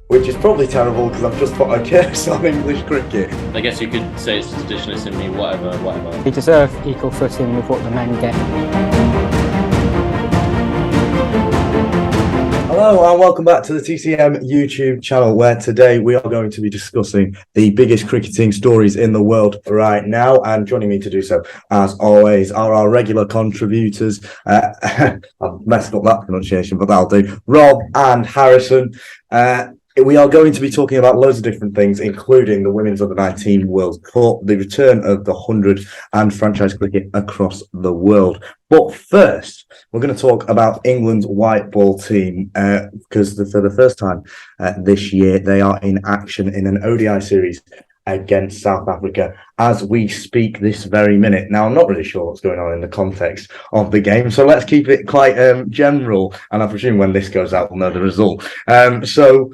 which is probably terrible because I've just put a curse on English cricket. I guess you could say it's traditionalist in me, whatever. We deserve equal footing with what the men get. Hello and welcome back to the TCM YouTube channel, where today we are going to be discussing the biggest cricketing stories in the world right now. And joining me to do so, as always, are our regular contributors. I've messed up that pronunciation, but that'll do. Rob and Harrison. We are going to be talking about loads of different things, including the Women's Under-19 World Cup, the return of the 100 and franchise cricket across the world. But first, we're going to talk about England's white ball team because for the first time this year, they are in action in an ODI series against South Africa as we speak this very minute. Now, I'm not really sure what's going on in the context of the game, so let's keep it quite general. And I presume when this goes out, we'll know the result. So,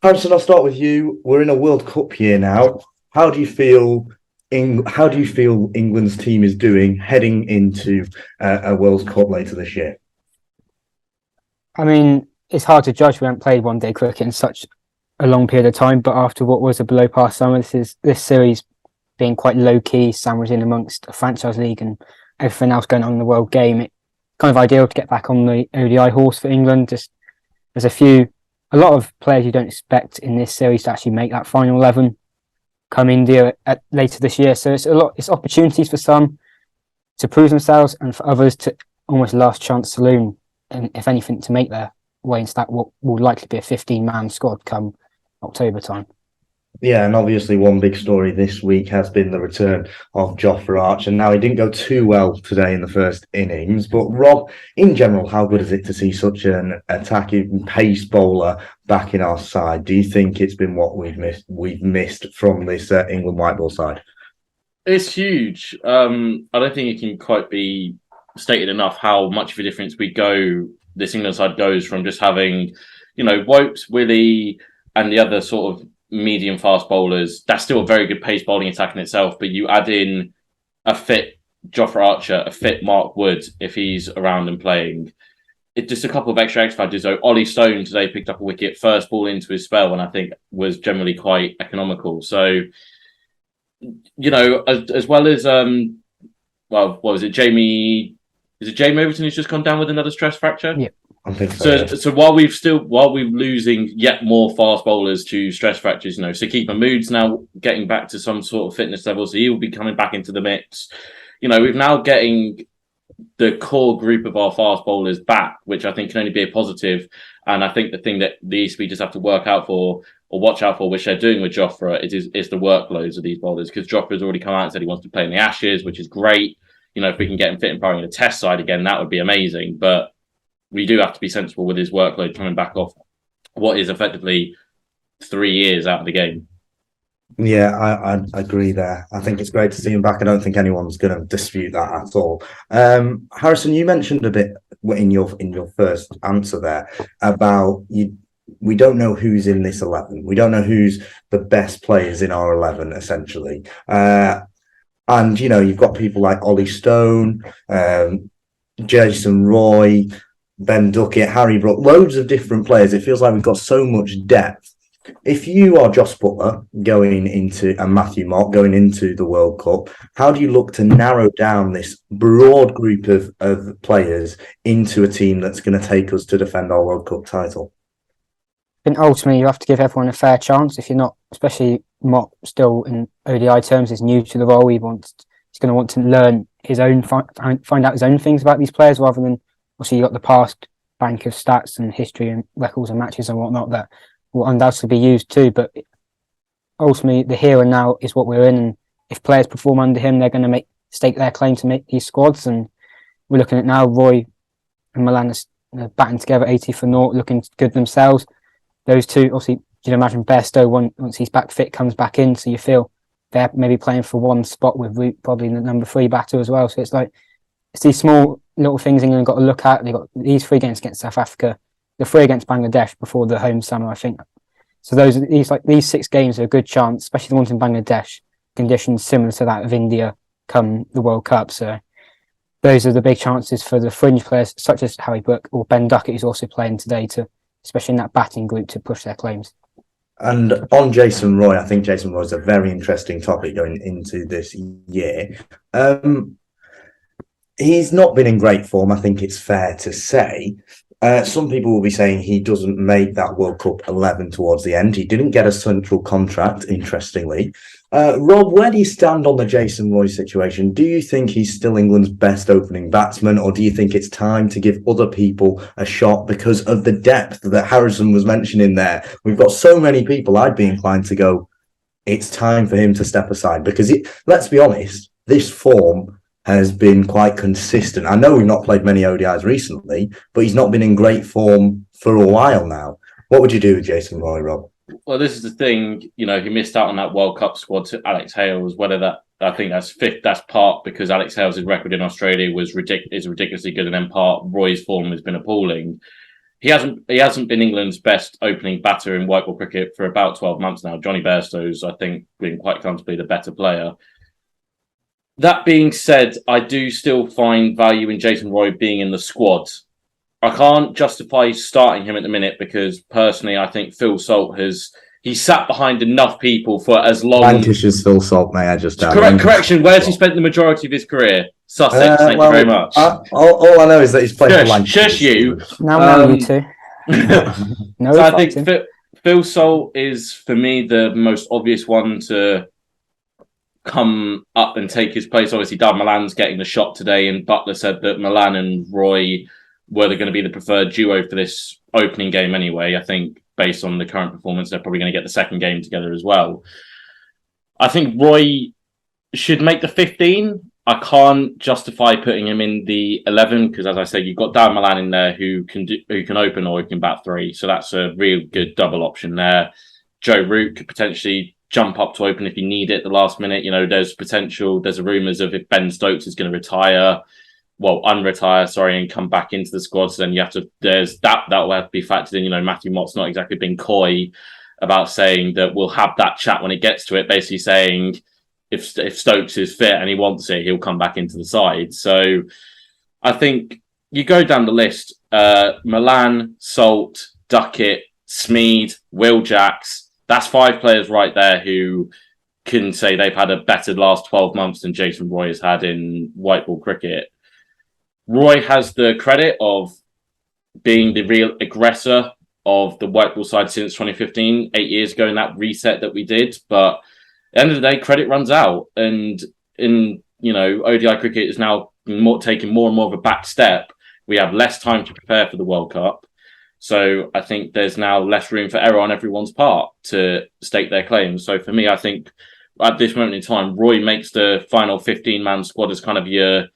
Harrison, I'll start with you. We're in a World Cup year now. How do you feel England's team is doing heading into a World Cup later this year? I mean, it's hard to judge. We haven't played one-day cricket in such a long period of time, but after what was a below-par summer, this series being quite low-key, sandwiched in amongst a franchise league and everything else going on in the world game, it's kind of ideal to get back on the ODI horse for England. Just there's a lot of players you don't expect in this series to actually make that final 11 come India later this year. So it's opportunities for some to prove themselves and for others to almost last chance saloon, and if anything, to make their way into that what will likely be a 15-man squad come October time. Yeah, and obviously one big story this week has been the return of Jofra Archer. And now he didn't go too well today in the first innings, but Rob, in general, how good is it to see such an attacking pace bowler back in our side? Do you think it's been what we've missed from this England white ball side? It's huge. I don't think it can quite be stated enough how much of a difference this England side goes from just having, Wopes, Willie, and the other sort of medium fast bowlers. That's still a very good pace bowling attack in itself, but you add in a fit Jofra Archer, a fit Mark Wood if he's around and playing. It's just a couple of extra X factors. So Ollie Stone today picked up a wicket, first ball into his spell, and I think was generally quite economical. So, as well as what was it, Jamie? Is it Jamie Overton who's just gone down with another stress fracture? Yeah. I think so. So while we're losing yet more fast bowlers to stress fractures, Sakib Mahmood's now getting back to some sort of fitness level, so he will be coming back into the mix. We're now getting the core group of our fast bowlers back, which I think can only be a positive. And I think the thing that the ECB just have to work out for or watch out for, which they're doing with Jofra, is the workloads of these bowlers, because Jofra's already come out and said he wants to play in the Ashes, which is great. If we can get him fit and firing in the Test side again, that would be amazing. But we do have to be sensible with his workload coming back off what is effectively 3 years out of the game. Yeah, I agree there. I think it's great to see him back. I don't think anyone's going to dispute that at all. Harrison, you mentioned a bit in your first answer there about we don't know who's in this 11. We don't know who's the best players in our 11, essentially. And, you've got people like Ollie Stone, Jason Roy, Ben Duckett, Harry Brook, loads of different players. It feels like we've got so much depth. If you are Joss Butler and Matthew Mott going into the World Cup, how do you look to narrow down this broad group of players into a team that's going to take us to defend our World Cup title? I think ultimately you have to give everyone a fair chance. If you're not, especially Mott, still in ODI terms, is new to the role. He's going to want to learn his own, find out his own things about these players, rather than obviously you got the past bank of stats and history and records and matches and whatnot that will undoubtedly be used too. But ultimately, the here and now is what we're in, and if players perform under him, they're going to stake their claim to make these squads. And we're looking at now Roy and Milan are batting together 80 for naught, looking good themselves. Those two, obviously, you imagine Bairstow, once he's back fit, comes back in, so you feel they're maybe playing for one spot with Root, probably the number 3 batter as well. So it's these small little things England got to look at. They got these 3 games against South Africa, the 3 against Bangladesh before the home summer, I think. So these 6 games are a good chance, especially the ones in Bangladesh, conditions similar to that of India come the World Cup. So those are the big chances for the fringe players such as Harry Brook or Ben Duckett, who's also playing today, to especially in that batting group, to push their claims. And on Jason Roy, I think Jason Roy is a very interesting topic going into this year. He's not been in great form, I think it's fair to say. Some people will be saying he doesn't make that World Cup 11 towards the end. He didn't get a central contract, interestingly. Rob, where do you stand on the Jason Roy situation? Do you think he's still England's best opening batsman, or do you think it's time to give other people a shot because of the depth that Harrison was mentioning there? We've got so many people, I'd be inclined to go, it's time for him to step aside because, let's be honest, this form has been quite consistent. I know we've not played many ODIs recently, but he's not been in great form for a while now. What would you do with Jason Roy, Rob? Well, this is the thing. He missed out on that World Cup squad to Alex Hales. Whether that, I think that's fifth. That's part because Alex Hales' record in Australia is ridiculously good, and then part Roy's form has been appalling. He hasn't been England's best opening batter in white ball cricket for about 12 months now. Johnny Bairstow's, I think, been quite comfortably the better player. That being said, I do still find value in Jason Roy being in the squad. I can't justify starting him at the minute because personally, I think Phil Salt he's sat behind enough people for as long. Lancashire's Phil Salt, may I just add? Correction. Where's he spent the majority of his career? Sussex. Thank you very much. All I know is that he's played for Lancashire. Shush you. Now you two. No, so I think Phil Salt is for me the most obvious one to come up and take his place. Obviously, Dad Milan's getting the shot today, and Butler said that Milan and Roy were going to be the preferred duo for this opening game anyway. I think based on the current performance, they're probably going to get the second game together as well. I think Roy should make the 15. I can't justify putting him in the 11 because, as I said, you've got Dan Milan in there who can open or who can bat 3. So that's a real good double option there. Joe Root could potentially jump up to open if you need it at the last minute. There's potential. There's rumours of if Ben Stokes is going to unretire, and come back into the squad. So then there's that will have to be factored in. Matthew Mott's not exactly been coy about saying that we'll have that chat when it gets to it, basically saying if Stokes is fit and he wants it, he'll come back into the side. So I think you go down the list, Milan, Salt, Duckett, Smeed, Will Jacks, that's 5 players right there who can say they've had a better last 12 months than Jason Roy has had in white ball cricket. Roy has the credit of being the real aggressor of the white ball side since 2015, 8 years ago, in that reset that we did. But at the end of the day, credit runs out. And in, ODI cricket is now taking more and more of a back step. We have less time to prepare for the World Cup. So I think there's now less room for error on everyone's part to stake their claims. So for me, I think at this moment in time, Roy makes the final 15-man squad as kind of your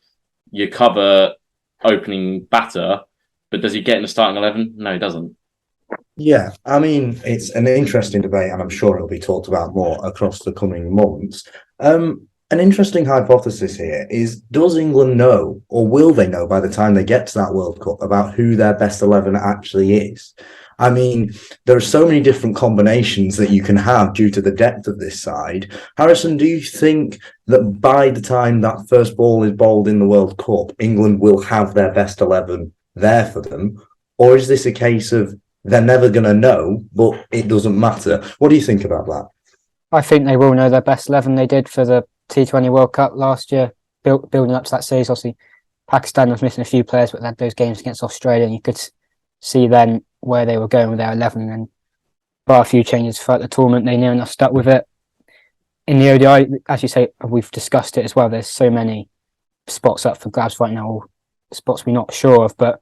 cover opening batter. But does he get in the starting 11? No, he doesn't. Yeah, I mean, it's an interesting debate, and I'm sure it'll be talked about more across the coming months. An interesting hypothesis here is, does England know, or will they know by the time they get to that World Cup, about who their best 11 actually is? I mean, there are so many different combinations that you can have due to the depth of this side. Harrison, do you think that by the time that first ball is bowled in the World Cup, England will have their best 11 there for them? Or is this a case of they're never going to know, but it doesn't matter? What do you think about that? I think they will know their best 11. They did for the T20 World Cup last year, building up to that series. Obviously, Pakistan was missing a few players, but they had those games against Australia, and you could see then where they were going with their 11. And bar a few changes throughout the tournament, they near enough stuck with it. In the ODI, as you say, we've discussed it as well. There's so many spots up for grabs right now, or spots we're not sure of. But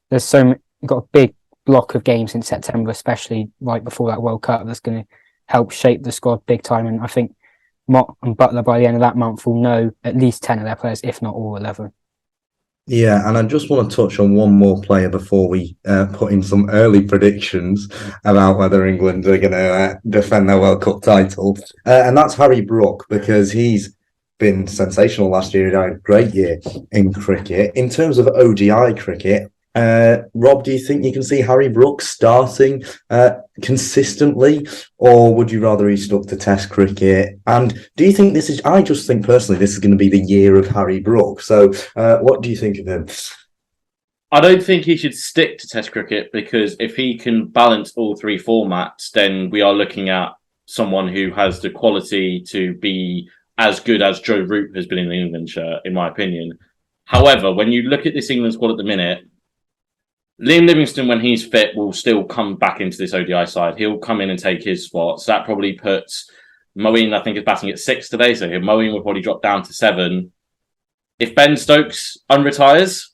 there's you've got a big block of games in September, especially right before that World Cup, that's going to help shape the squad big time. And I think Mott and Butler by the end of that month will know at least 10 of their players, if not all 11. Yeah, and I just want to touch on one more player before we put in some early predictions about whether England are going to defend their World Cup title. And that's Harry Brook, because he's been sensational last year. He had a great year in cricket. In terms of ODI cricket, Rob, do you think you can see Harry Brook starting consistently, or would you rather he stuck to Test cricket? And do you think I just think personally this is going to be the year of Harry Brook. So what do you think of him? I don't think he should stick to Test cricket, because if he can balance all three formats, then we are looking at someone who has the quality to be as good as Joe Root has been in the England shirt, in my opinion. However, when you look at this England squad at the minute, Liam Livingstone, when he's fit, will still come back into this ODI side. He'll come in and take his spot. So that probably puts Moeen, I think, is batting at 6 today. So Moeen will probably drop down to 7. If Ben Stokes unretires,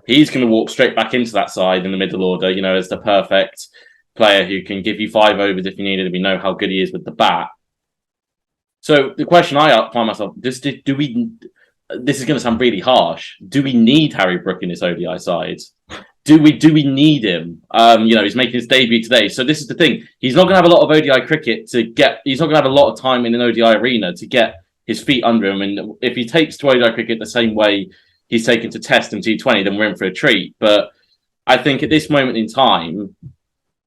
he's going to walk straight back into that side in the middle order, as the perfect player who can give you 5 overs if you need it. We know how good he is with the bat. So the question I find myself, this is going to sound really harsh. Do we need Harry Brook in this ODI side? Do we need him? He's making his debut today. So this is the thing. He's not going to have a lot of ODI cricket he's not going to have a lot of time in an ODI arena to get his feet under him. And if he takes to ODI cricket the same way he's taken to Test and T20, then we're in for a treat. But I think at this moment in time,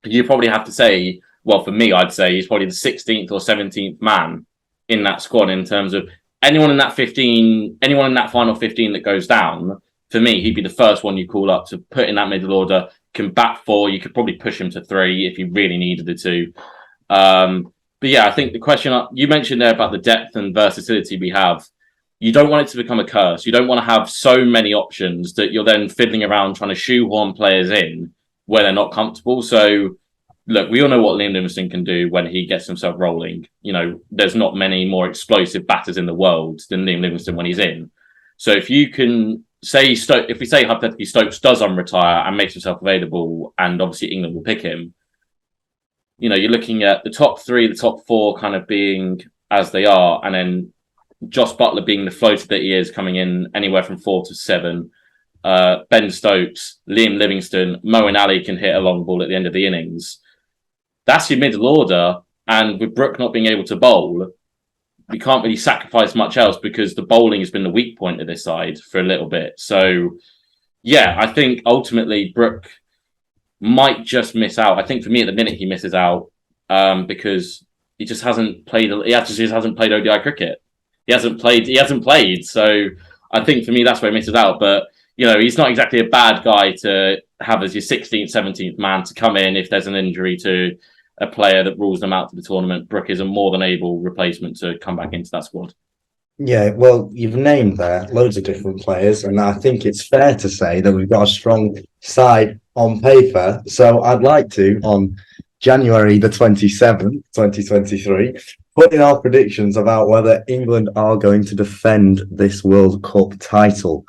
you probably have to say, well, for me, I'd say he's probably the 16th or 17th man in that squad in terms of anyone in that final 15 that goes down. For me, he'd be the first one you call up to put in that middle order, can bat 4. You could probably push him to 3 if you really needed the 2. But yeah, I think the question you mentioned there about the depth and versatility we have, you don't want it to become a curse. You don't want to have so many options that you're then fiddling around trying to shoehorn players in where they're not comfortable. So, look, we all know what Liam Livingstone can do when he gets himself rolling. There's not many more explosive batters in the world than Liam Livingstone when he's in. So if you can if we say hypothetically Stokes does unretire and makes himself available, and obviously England will pick him, you're looking at the top 3, the top 4 kind of being as they are, and then Josh Buttler being the floater that he is, coming in anywhere from 4 to 7. Ben Stokes, Liam Livingstone, Moeen Ali can hit a long ball at the end of the innings. That's your middle order, and with Brook not being able to bowl, we can't really sacrifice much else because the bowling has been the weak point of this side for a little bit. So, yeah, I think ultimately Brook might just miss out. I think for me at the minute he misses out because he just hasn't played. He actually just hasn't played ODI cricket. He hasn't played. So I think for me that's where he misses out. But he's not exactly a bad guy to have as your 16th, 17th man to come in if there's an injury to a player that rules them out to the tournament. Brook is a more than able replacement to come back into that squad. Yeah, well, you've named there loads of different players, and I think it's fair to say that we've got a strong side on paper. So I'd like to, on January the 27th, 2023, put in our predictions about whether England are going to defend this World Cup title.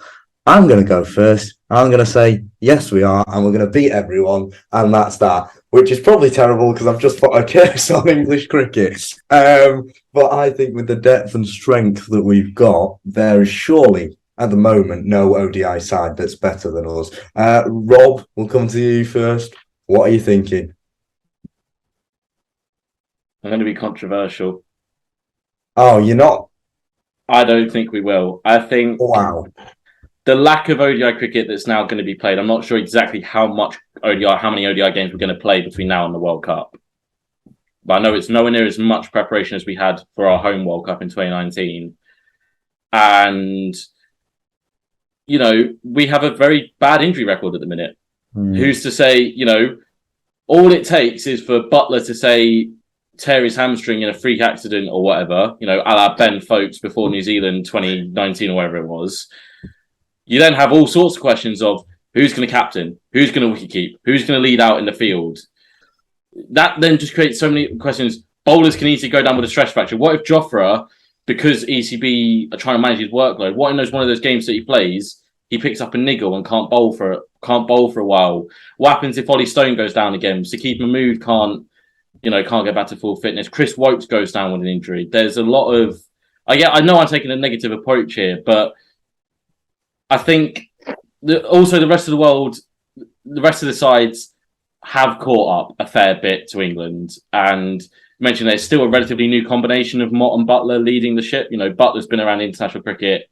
I'm going to go first. I'm going to say, yes, we are, and we're going to beat everyone, and that's that, which is probably terrible because I've just put a curse on English cricket. But I think with the depth and strength that we've got, there is surely, at the moment, no ODI side that's better than us. Rob, we'll come to you first. What are you thinking? I'm going to be controversial. Oh, you're not? I don't think we will. I think... Wow. The lack of ODI cricket that's now going to be played, I'm not sure exactly how many ODI games we're going to play between now and the World Cup. But I know it's nowhere near as much preparation as we had for our home World Cup in 2019. And, we have a very bad injury record at the minute. Who's to say, all it takes is for Buttler to say, tear his hamstring in a freak accident or whatever, a la Ben Folkes before New Zealand 2019 or whatever it was. You then have all sorts of questions of who's going to captain, who's going to wicket keep, who's going to lead out in the field. That then just creates so many questions. Bowlers can easily go down with a stress fracture. What if Jofra, because ECB are trying to manage his workload, what if one of those games that he plays, he picks up a niggle and can't bowl for a while? What happens if Ollie Stone goes down again? Sakib Mahmood can't get back to full fitness. Chris Wokes goes down with an injury. There's a lot of... I know I'm taking a negative approach here, but I think also the rest of the world, the rest of the sides have caught up a fair bit to England. And you mentioned there's still a relatively new combination of Mott and Buttler leading the ship. Buttler's been around international cricket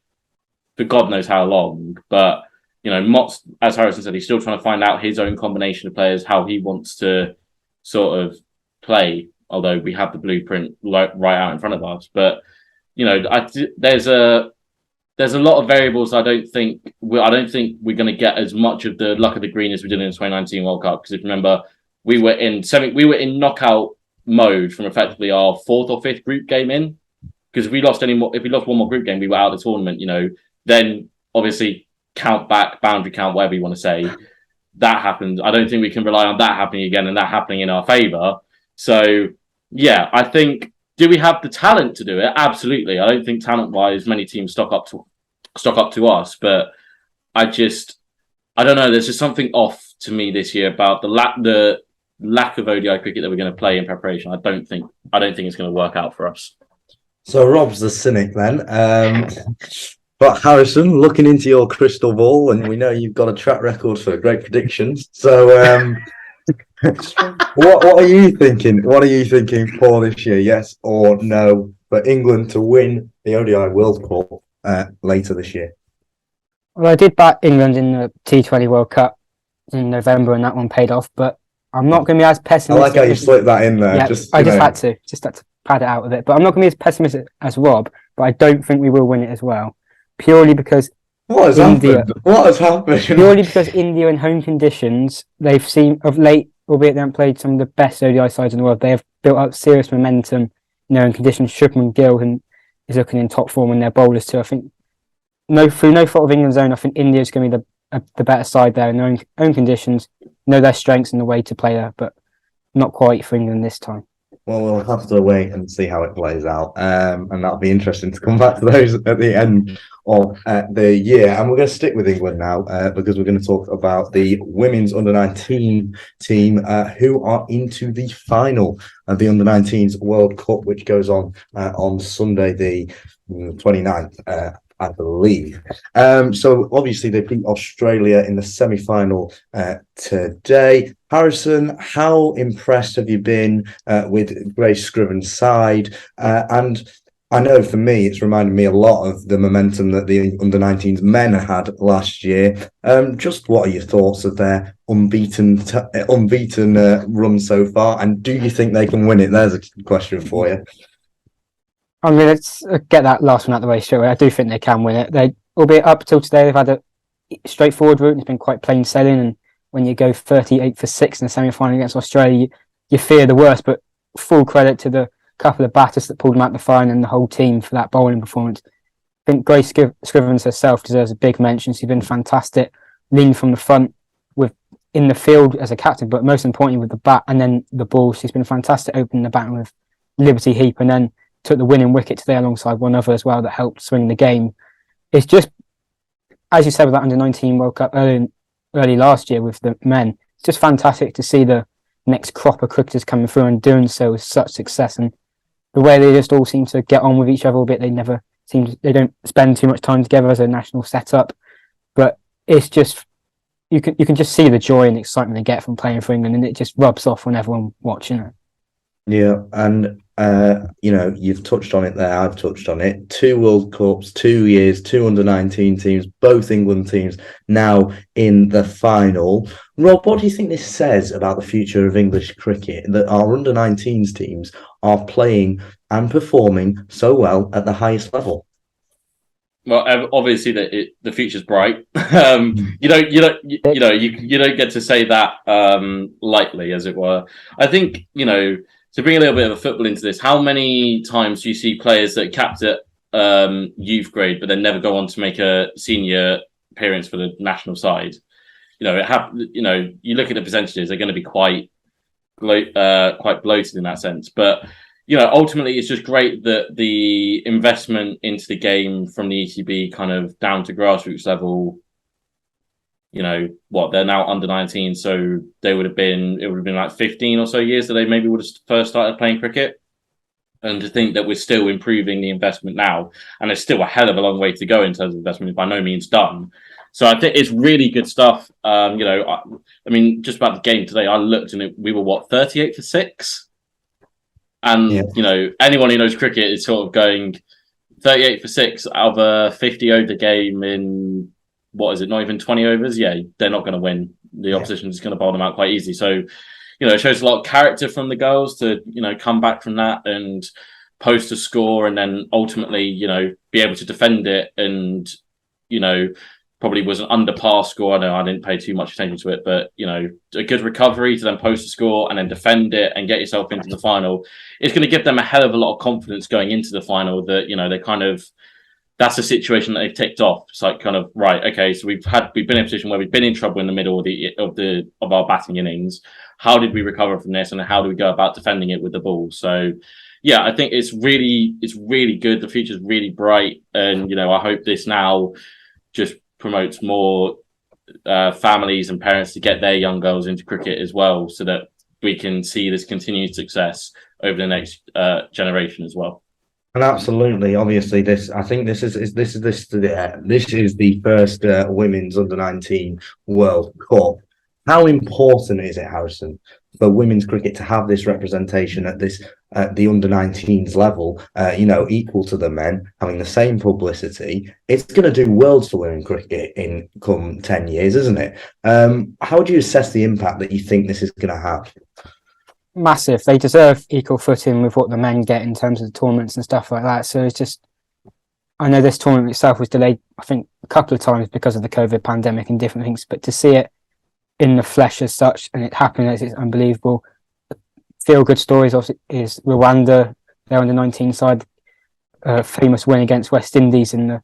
for God knows how long. But, Mott's, as Harrison said, he's still trying to find out his own combination of players, how he wants to sort of play, although we have the blueprint right out in front of us. But, there's there's a lot of variables. I don't think we're going to get as much of the luck of the green as we did in the 2019 World Cup. Because if you remember, we were in knockout mode from effectively our fourth or fifth group game in. Because if we lost one more group game, we were out of the tournament. Then obviously count back, boundary count, whatever you want to say. That happened. I don't think we can rely on that happening again and that happening in our favour. So yeah, I think, do we have the talent to do it? Absolutely. I don't think talent-wise many teams stock up to us, but I don't know. There's just something off to me this year about the lack of ODI cricket that we're going to play in preparation. I don't think it's going to work out for us. So Rob's the cynic then. But Harrison, looking into your crystal ball, and we know you've got a track record for great predictions. So what are you thinking? What are you thinking for this year? Yes or no for England to win the ODI World Cup later this year? Well, I did back England in the T20 World Cup in November, and that one paid off. But I'm not going to be as pessimistic. I like how you slipped that in there. Yeah, I just had to pad it out a bit. But I'm not going to be as pessimistic as Rob. But I don't think we will win it as well, purely because What has happened? Purely because India, in home conditions, they've seen of late, albeit they haven't played some of the best ODI sides in the world, they have built up serious momentum. In conditions. Shubman Gill is looking in top form, and their bowlers too. I think through no fault of England's own, I think India is going to be the better side there in their own conditions. Know their strengths and the way to play there, but not quite for England this time. Well, we'll have to wait and see how it plays out, and that'll be interesting to come back to those at the end of the year. And we're going to stick with England now because we're going to talk about the women's under-19 team who are into the final of the under-19s World Cup, which goes on Sunday, the 29th. I believe. So obviously they beat Australia in the semi-final today. Harrison, how impressed have you been with Grace Scriven's side? And I know for me, it's reminded me a lot of the momentum that the under-19s men had last year. Just what are your thoughts of their unbeaten run so far? And do you think they can win it? There's a question for you. I'm going to get that last one out of the way straight away. I do think they can win it. They, albeit up till today, they've had a straightforward route and it's been quite plain sailing. And when you go 38 for 6 in the semi-final against Australia, you fear the worst. But full credit to the couple of batters that pulled them out the final and the whole team for that bowling performance. I think Grace Scrivens herself deserves a big mention. She's been fantastic, leading from the front in the field as a captain, but most importantly with the bat and then the ball. She's been fantastic opening the batting with Liberty Heap and then took the winning wicket today alongside one other as well that helped swing the game. It's just, as you said, with that under-19 World Cup early last year with the men, it's just fantastic to see the next crop of cricketers coming through and doing so with such success. And the way they just all seem to get on with each other a bit, they don't spend too much time together as a national setup. But it's just, you can just see the joy and excitement they get from playing for England, and it just rubs off on everyone watching it. Yeah, and you've touched on it there. I've touched on it. 2 World Cups, 2 years, 2 under-19 teams, both England teams now in the final. Rob, what do you think this says about the future of English cricket, that our under-19s teams are playing and performing so well at the highest level? Well, obviously the future's bright. You don't get to say that lightly, as it were. I think, to bring a little bit of a football into this, how many times do you see players that capped at youth grade but then never go on to make a senior appearance for the national side? You look at the percentages; they're going to be quite bloated in that sense. But ultimately, it's just great that the investment into the game from the ECB, kind of down to grassroots level. They're now under 19, so it would have been like 15 or so years that they maybe would have first started playing cricket. And to think that we're still improving the investment now, and there's still a hell of a long way to go in terms of investment, by no means done. So I think it's really good stuff. I mean, just about the game today, I looked and we were 38 for 6. And, anyone who knows cricket is sort of going 38 for 6 out of a 50 over game in, what is it, not even 20 overs? Yeah, they're not going to win. The opposition is going to bowl them out quite easy. So, it shows a lot of character from the girls to, come back from that. And post a score and then ultimately, be able to defend it and, probably was an underpass score. I know I didn't pay too much attention to it, but, a good recovery to then post a score and then defend it and get yourself into the final. It's going to give them a hell of a lot of confidence going into the final that, they kind of, that's a situation that they've ticked off. It's like kind of, right, okay, so we've been in a position where we've been in trouble in the middle of our batting innings. How did we recover from this, and how do we go about defending it with the ball? So, yeah, I think it's really good. The future's really bright, and I hope this now just promotes more families and parents to get their young girls into cricket as well, so that we can see this continued success over the next generation as well. And absolutely, obviously, this is the first women's under-19 World Cup. How important is it, Harrison, for women's cricket to have this representation at the under-19s level? Equal to the men, having the same publicity. It's going to do worlds for women cricket in come 10 years, isn't it? How do you assess the impact that you think this is going to have? Massive. They deserve equal footing with what the men get in terms of the tournaments and stuff like that. So it's just, I know this tournament itself was delayed, I think, a couple of times because of the COVID pandemic and different things, but to see it in the flesh as such and it happening is unbelievable. Feel good stories is Rwanda, they're on the 19 side, famous win against West Indies I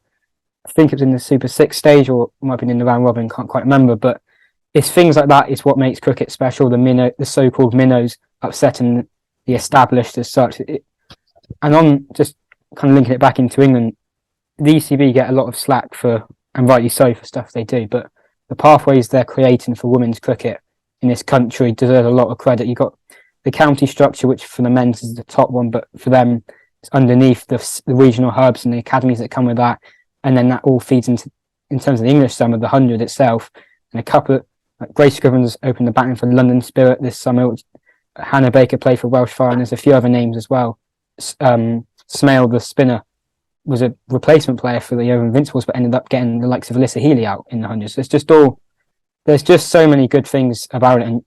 think it was in the Super 6 stage, or it might have been in the round robin, can't quite remember, but it's things like that is what makes cricket special. The so-called minnows upsetting the established as such. And on just kind of linking it back into England, the ECB get a lot of slack for, and rightly so, for stuff they do, but the pathways they're creating for women's cricket in this country deserve a lot of credit. You've got the county structure, which for the men's is the top one, but for them, it's underneath the regional hubs and the academies that come with that. And then that all feeds into, in terms of the English summer, the 100 itself. And a couple of, Grace Scrivens opened the batting for London Spirit this summer, which Hannah Baker played for Welsh Fire, and there's a few other names as well. Smale, the spinner, was a replacement player for the Yeovil Invincibles, but ended up getting the likes of Alyssa Healy out in the 100s. So there's just so many good things about it, and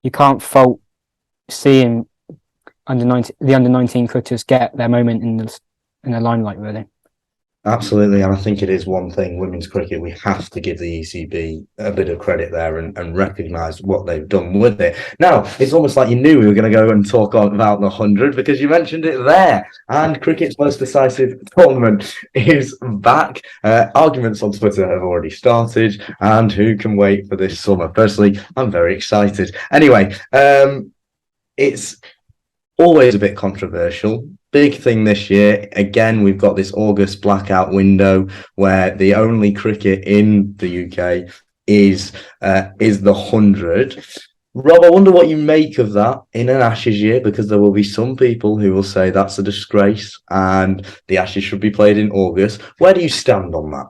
you can't fault seeing the under-19 cricketers get their moment in the limelight, really. Absolutely, and I think it is one thing, women's cricket, we have to give the ECB a bit of credit there and recognise what they've done with it. Now, it's almost like you knew we were going to go and talk about the 100 because you mentioned it there, and cricket's most decisive tournament is back. Arguments on Twitter have already started, and who can wait for this summer? Personally, I'm very excited. Anyway, it's always a bit controversial. Big thing this year, again, we've got this August blackout window where the only cricket in the UK is the 100. Rob, I wonder what you make of that in an Ashes year, because there will be some people who will say that's a disgrace and the Ashes should be played in August. Where do you stand on that?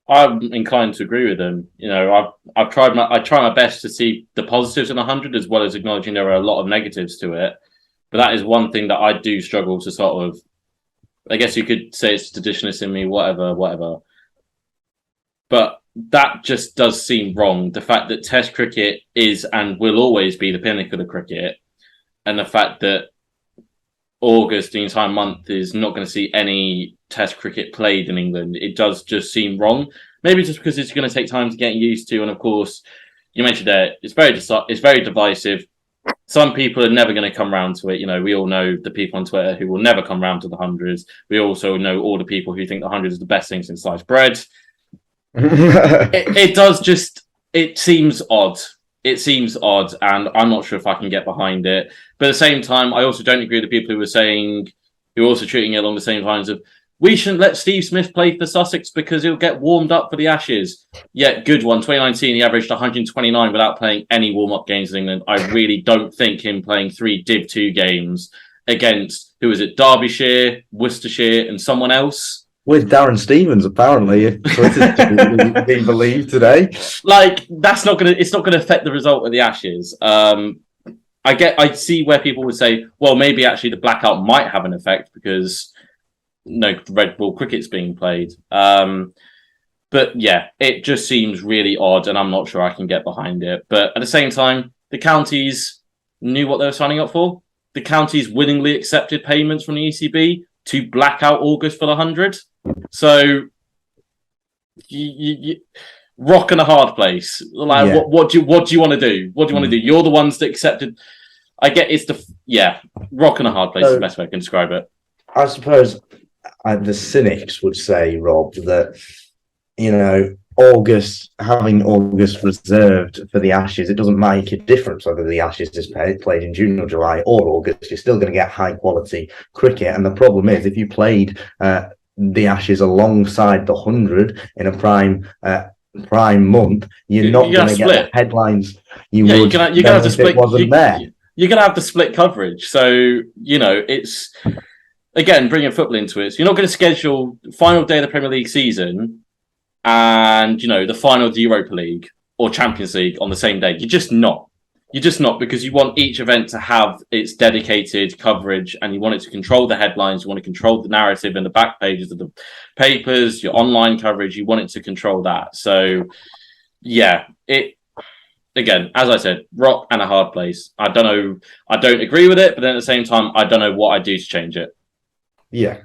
I'm inclined to agree with them. I try my best to see the positives in 100 as well as acknowledging there are a lot of negatives to it. But that is one thing that I do struggle to sort of, I guess you could say it's traditionalist in me, whatever. But that just does seem wrong. The fact that Test cricket is and will always be the pinnacle of cricket, and the fact that August, the entire month, is not going to see any Test cricket played in England, it does just seem wrong. Maybe just because it's going to take time to get used to, and of course, you mentioned that it's very divisive. Some people are never going to come round to it. We all know the people on Twitter who will never come round to the 100s. We also know all the people who think the 100 is the best thing since sliced bread. It seems odd. It seems odd, and I'm not sure if I can get behind it. But at the same time, I also don't agree with the people who are also treating it along the same lines of, we shouldn't let Steve Smith play for Sussex because he'll get warmed up for the Ashes. Yeah, good one. 2019, he averaged 129 without playing any warm-up games in England. I really don't think him playing 3 Div 2 games against, who was it, Derbyshire, Worcestershire, and someone else? With Darren Stevens, apparently, if Twitter's being believed today. It's not gonna affect the result of the Ashes. I see where people would say, well, maybe actually the blackout might have an effect because no red ball cricket's being played. But yeah, it just seems really odd, and I'm not sure I can get behind it. But at the same time, the counties knew what they were signing up for. the counties willingly accepted payments from the ECB to black out August for the 100. So, you rock in a hard place. Like, what do you want to do? What do you want to do? You're the ones that accepted. I get it's rock in a hard place is the best way I can describe it. I suppose the cynics would say, Rob, that having August reserved for the Ashes, it doesn't make a difference whether the Ashes is played in June or July or August. You're still going to get high quality cricket, and the problem is if you played the Ashes alongside the 100 in a prime month, you're not going to get the headlines you're going to have to split. You're going to have to split coverage. So it's again bringing football into it. So you're not going to schedule final day of the Premier League season and the final of the Europa League or Champions League on the same day. You're just not because you want each event to have its dedicated coverage and you want it to control the headlines. You want to control the narrative and the back pages of the papers, your online coverage. You want it to control that. So again, as I said, rock and a hard place. I don't know. I don't agree with it, but then at the same time, I don't know what I do to change it. Yeah,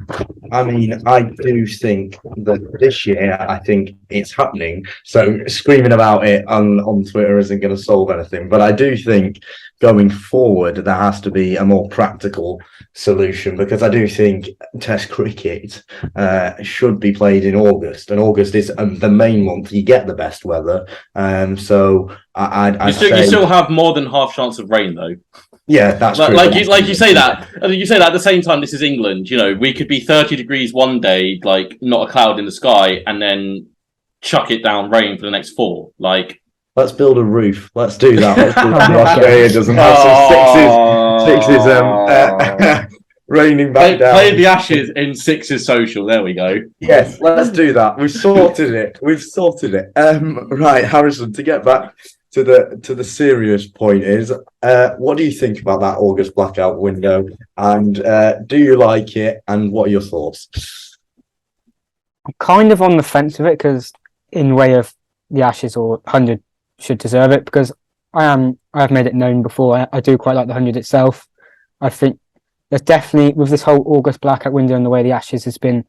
I mean, I do think that this year, I think it's happening. So screaming about it on Twitter isn't going to solve anything. But I do think going forward, there has to be a more practical solution because I do think Test cricket should be played in August. And August is the main month. You get the best weather. So you still have more than half chance of rain, though. Yeah, that's true. You say that. I mean, you say that at the same time. This is England. We could be 30 degrees one day, like not a cloud in the sky, and then chuck it down rain for the next 4. Like, let's build a roof. Let's do that. Let's do that. Australia doesn't have some sixes. Raining back down. Play the Ashes in sixes social. There we go. Yes, let's do that. We've sorted it. Right, Harrison. To get back to the serious point is, what do you think about that August blackout window? And do you like it? And what are your thoughts? I'm kind of on the fence with it because, in way of the Ashes or 100 should deserve it because I've made it known before. I do quite like the 100 itself. I think there's definitely with this whole August blackout window and the way the Ashes has been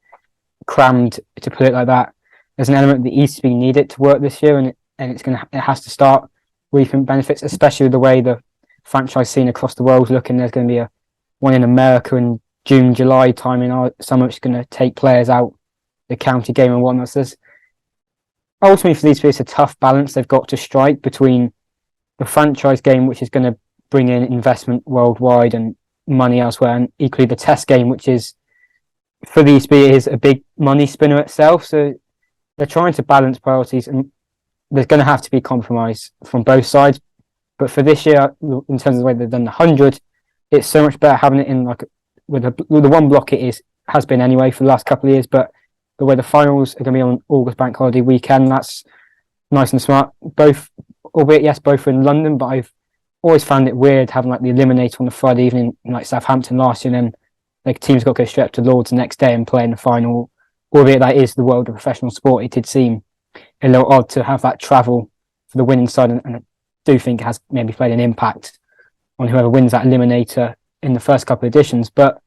crammed, to put it like that. There's an element that ECB needed to work this year, and it has to start reaping benefits, especially with the way the franchise scene across the world is looking. There's going to be one in America in June, July time in our summer, which is going to take players out the county game and whatnot. So ultimately, for these it's a tough balance they've got to strike between the franchise game, which is going to bring in investment worldwide and money elsewhere, and equally the Test game, which is for the ECB is a big money spinner itself. So they're trying to balance priorities, and there's going to have to be compromise from both sides. But for this year, in terms of the way they've done the 100, it's so much better having it in like with the one block has been anyway for the last couple of years. But the way the finals are going to be on August bank holiday weekend, that's nice and smart. Both, albeit yes, both are in London, but I've always found it weird having like the eliminator on the Friday evening, like Southampton last year, and then like teams got to go straight up to Lords the next day and play in the final. Albeit that is the world of professional sport, it did seem a little odd to have that travel for the winning side, and I do think it has maybe played an impact on whoever wins that eliminator in the first couple of editions. But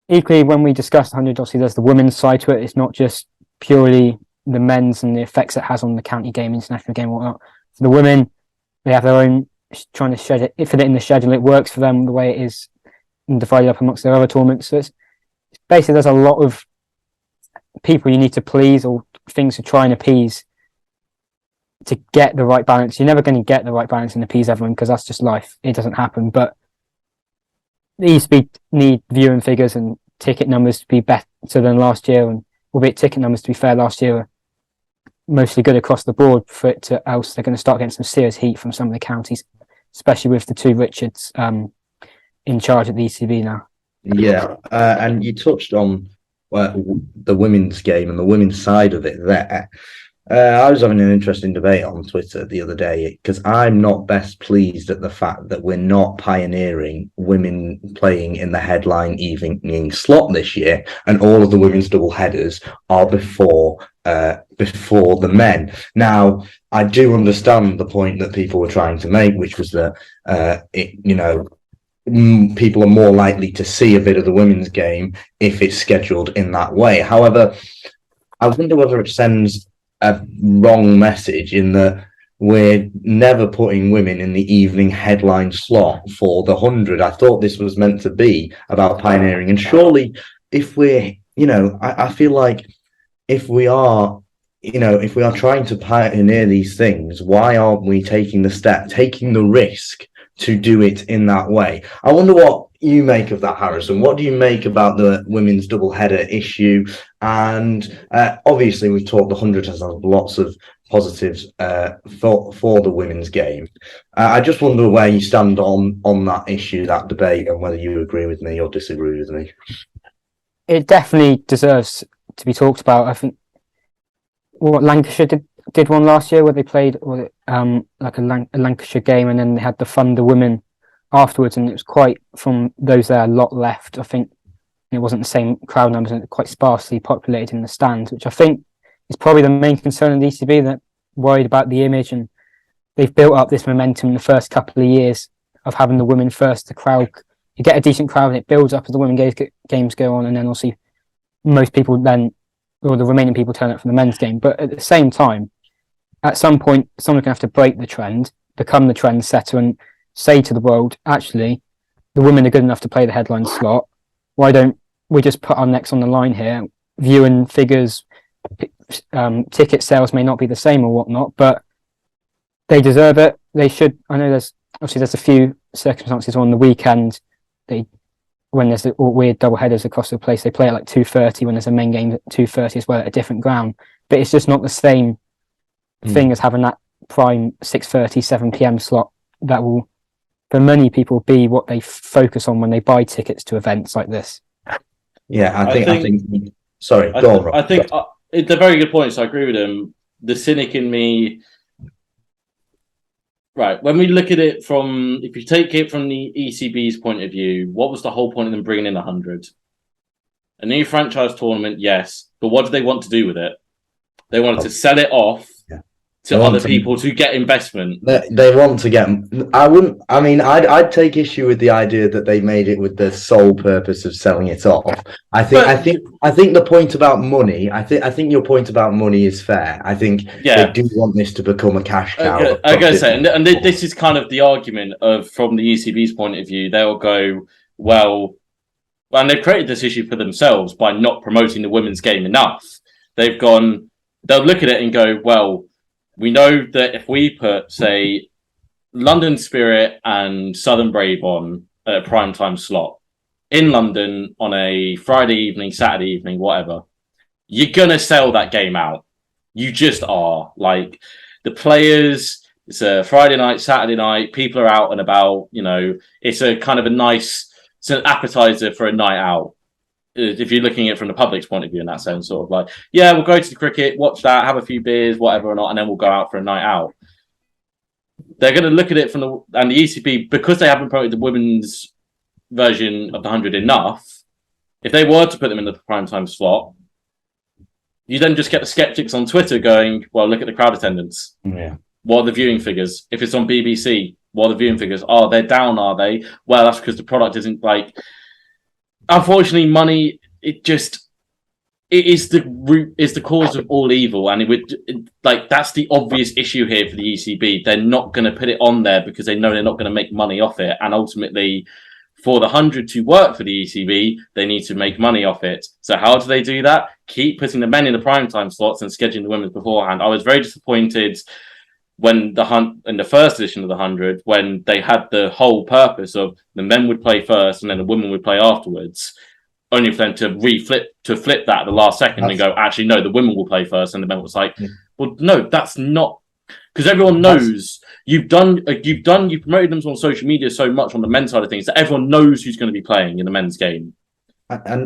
equally, when we discuss the 100, obviously there's the women's side to it. It's not just purely the men's and the effects it has on the county game, international game, and whatnot. For the women, they have their own trying to fit it in the schedule. It works for them the way it is divided up amongst their other tournaments. So it's basically there's a lot of people you need to please or things to try and appease to get the right balance. You're never going to get the right balance and appease everyone because that's just life. It doesn't happen. But the ECB need viewing figures and ticket numbers to be better than last year, and albeit ticket numbers, to be fair, last year were mostly good across the board for it to, else they're going to start getting some serious heat from some of the counties, especially with the two Richards in charge at the ECB now. Yeah, and you touched on the women's game and the women's side of it there. I was having an interesting debate on Twitter the other day because I'm not best pleased at the fact that we're not pioneering women playing in the headline evening slot this year, and all of the women's double headers are before the men. Now, I do understand the point that people were trying to make, which was that people are more likely to see a bit of the women's game if it's scheduled in that way. However, I wonder whether it sends a wrong message in that we're never putting women in the evening headline slot for the 100. I thought this was meant to be about pioneering. And surely if we're, I feel like if we are trying to pioneer these things, why aren't we taking the risk to do it in that way? I wonder what you make of that, Harrison. What do you make about the women's doubleheader issue? And obviously, we've talked the 100 has lots of positives for the women's game. I just wonder where you stand on that issue, that debate, and whether you agree with me or disagree with me. It definitely deserves to be talked about. I think what Lancashire did one last year where they played like a Lancashire game, and then they had the Thunder women afterwards, and it was quite, from those there, a lot left. I think it wasn't the same crowd numbers, and quite sparsely populated in the stands, which I think is probably the main concern of the ECB, that worried about the image, and they've built up this momentum in the first couple of years of having the women first. The crowd, you get a decent crowd, and it builds up as the women games go on, and then obviously most people then, or the remaining people, turn up for the men's game. But at the same time, at some point, someone's going to have to break the trend, become the trend setter, and say to the world, actually, the women are good enough to play the headline slot. Why don't we just put our necks on the line here? Viewing figures, ticket sales may not be the same or whatnot, but they deserve it. They should. I know there's a few circumstances on the weekend. When there's the weird double headers across the place, they play at like 2:30 when there's a main game at 2:30 as well at a different ground. But it's just not the same thing as having that prime 6:30, 7 p.m. slot that will, for many people, be what they focus on when they buy tickets to events like this. Yeah, I think. Sorry, go on, Rob. I think it's a very good point. So I agree with him. The cynic in me. Right, when we look at it if you take it from the ECB's point of view, what was the whole point of them bringing in 100? A new franchise tournament, yes, but what do they want to do with it? They wanted to sell it off to other people to get investment. They want to get. I'd take issue with the idea that they made it with the sole purpose of selling it off. I think the point about money. I think your point about money is fair. I think they do want this to become a cash cow. I gotta say, and this is kind of the argument from the ECB's point of view. They'll go, well, and they've created this issue for themselves by not promoting the women's game enough. They'll look at it and go, well, we know that if we put, say, London Spirit and Southern Brave on a primetime slot in London on a Friday evening, Saturday evening, whatever, you're going to sell that game out. You just are. Like, the players, it's a Friday night, Saturday night, people are out and about, it's a kind of it's an appetizer for a night out. If you're looking at it from the public's point of view in that sense, sort of like, yeah, we'll go to the cricket, watch that, have a few beers, whatever or not, and then we'll go out for a night out. They're going to look at it and the ECB, because they haven't promoted the women's version of the 100 enough, if they were to put them in the primetime slot, you then just get the skeptics on Twitter going, well, look at the crowd attendance. Yeah. What are the viewing figures? If it's on BBC, what are the viewing figures? Oh, they're down, are they? Well, that's because the product isn't like... Unfortunately, money, it is the cause of all evil, and that's the obvious issue here for the ECB. They're not going to put it on there because they know they're not going to make money off it, and ultimately, for the 100 to work for the ECB, they need to make money off it. So how do they do that? Keep putting the men in the primetime slots and scheduling the women's beforehand. I was very disappointed when in the first edition of the 100, when they had the whole purpose of the men would play first and then the women would play afterwards, only for them to flip that at the last second and go, actually, no, the women will play first, and the men was like, well, no, that's not, because everyone knows you've promoted them on social media so much on the men's side of things that everyone knows who's going to be playing in the men's game.